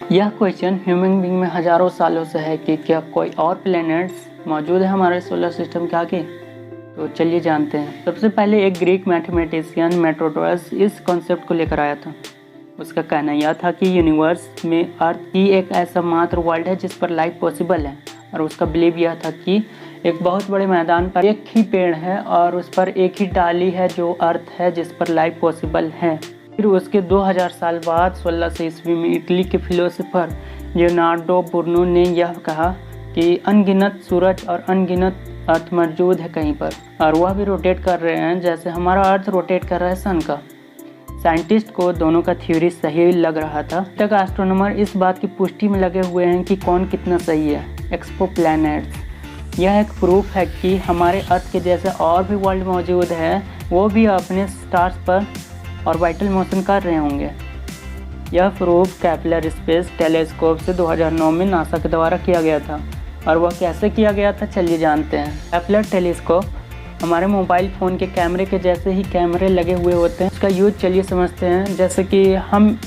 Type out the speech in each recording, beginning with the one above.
यह question human being में हजारों सालों से है कि क्या कोई और प्लैनेट्स मौजूद है हमारे सोलर सिस्टम के आगे। तो चलिए जानते हैं। सबसे पहले एक ग्रीक मैथमेटिशियन मेट्रोडोरस इस कॉन्सेप्ट को लेकर आया था। उसका कहना यह था कि यूनिवर्स में अर्थ ही एक ऐसा मात्र वर्ल्ड है जिस पर लाइफ पॉसिबल है, और उसका बिलीव यह था कि एक बहुत बड़े मैदान पर एक ही पेड़ है और उस पर एक ही डाली है जो अर्थ है जिस पर लाइफ पॉसिबल है। फिर उसके 2000 साल बाद 1600 ईस्वी में इटली के फिलोसोफर लियोनार्डो ब्रूनो ने यह कहा कि अनगिनत सूरज और अनगिनत अर्थ मौजूद है कहीं पर, और वह भी रोटेट कर रहे हैं जैसे हमारा अर्थ रोटेट कर रहा है सन का। साइंटिस्ट को दोनों का थ्योरी सही लग रहा था। तक एस्ट्रोनॉमर इस बात की पुष्टि में लगे हुए हैं कि कौन कितना सही है। एक्सोप्लैनेट्स यह एक प्रूफ है कि हमारे अर्थ के जैसे और भी वर्ल्ड मौजूद है, वो भी अपने स्टार्स पर ऑर्बिटल मोशन कर रहे होंगे। यह प्रूफ केपलर स्पेस टेलीस्कोप से 2009 में नासा के द्वारा किया गया था, और वह कैसे किया गया था चलिए जानते हैं। केपलर टेलीस्कोप हमारे मोबाइल फ़ोन के कैमरे के जैसे ही कैमरे लगे हुए होते हैं। इसका यूज चलिए समझते हैं। जैसे कि हम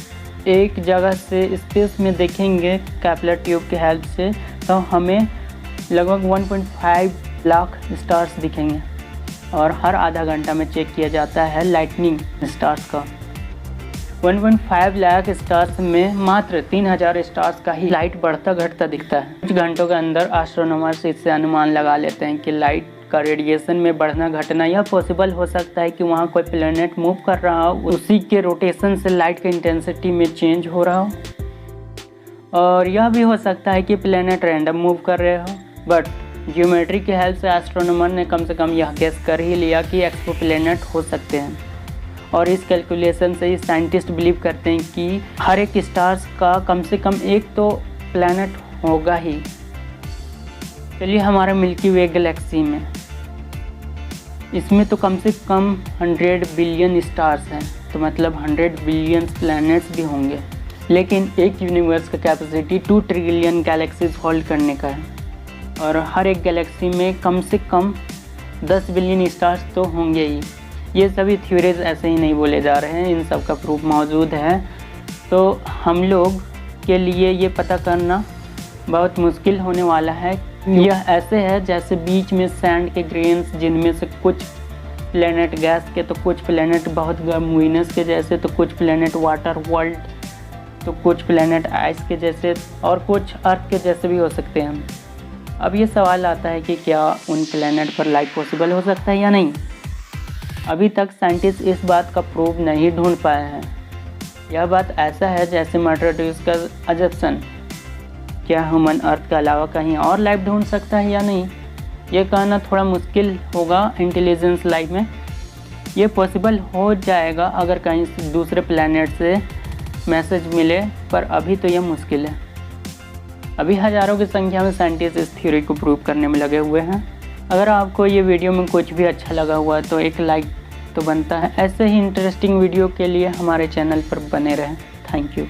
एक जगह से स्पेस में देखेंगे केपलर ट्यूब की हेल्प से, तो हमें लगभग 1.5 लाख स्टार्स दिखेंगे, और हर आधा घंटा में चेक किया जाता है लाइटनिंग स्टार्स का। 1.5 लाख स्टार्स में मात्र 3000 स्टार्स का ही लाइट बढ़ता घटता दिखता है। कुछ घंटों के अंदर एस्ट्रोनॉमर्स इससे अनुमान लगा लेते हैं कि लाइट का रेडिएशन में बढ़ना घटना यह पॉसिबल हो सकता है कि वहाँ कोई प्लैनेट मूव कर रहा हो, उसी के रोटेशन से लाइट का इंटेंसिटी में चेंज हो रहा हो, और यह भी हो सकता है कि प्लैनेट रैंडम मूव कर रहे हो। बट ज्योमेट्री की हेल्प से एस्ट्रोनॉमर ने कम से कम यह गेस कर ही लिया कि एक्सोप्लैनेट हो सकते हैं, और इस कैलकुलेशन से ही साइंटिस्ट बिलीव करते हैं कि हर एक स्टार्स का कम से कम एक तो प्लैनेट होगा ही। चलिए हमारे मिल्की वे गैलेक्सी में, इसमें तो कम से कम 100 बिलियन स्टार्स हैं, तो मतलब 100 बिलियन प्लैनेट्स भी होंगे। लेकिन एक यूनिवर्स का कैपेसिटी 2 ट्रिलियन गैलेक्सीज होल्ड करने का है, और हर एक गैलेक्सी में कम से कम 10 बिलियन स्टार्स तो होंगे ही। ये सभी थ्योरीज ऐसे ही नहीं बोले जा रहे हैं, इन सब का प्रूफ मौजूद है। तो हम लोग के लिए ये पता करना बहुत मुश्किल होने वाला है। यह ऐसे है जैसे बीच में सैंड के ग्रेन्स, जिनमें से कुछ प्लैनेट गैस के, तो कुछ प्लैनेट बहुत गर्म वीनस के जैसे, तो कुछ प्लैनेट वाटर वर्ल्ड, तो कुछ प्लैनेट आइस के जैसे, और कुछ अर्थ के जैसे भी हो सकते हैं। अब ये सवाल आता है कि क्या उन प्लैनेट पर लाइफ पॉसिबल हो सकता है या नहीं। अभी तक साइंटिस्ट इस बात का प्रूफ नहीं ढूंढ पाए हैं। यह बात ऐसा है जैसे मेट्रोडोरस का अजम्पशन, क्या ह्यूमन अर्थ के अलावा कहीं और लाइफ ढूंढ सकता है या नहीं, ये कहना थोड़ा मुश्किल होगा इंटेलिजेंस लाइफ में। ये पॉसिबल हो जाएगा अगर कहीं दूसरे प्लैनेट से मैसेज मिले, पर अभी तो यह मुश्किल है। अभी हज़ारों की संख्या में साइंटिस्ट इस थ्योरी को प्रूव करने में लगे हुए हैं। अगर आपको ये वीडियो में कुछ भी अच्छा लगा हुआ है तो एक लाइक तो बनता है। ऐसे ही इंटरेस्टिंग वीडियो के लिए हमारे चैनल पर बने रहें। Thank you.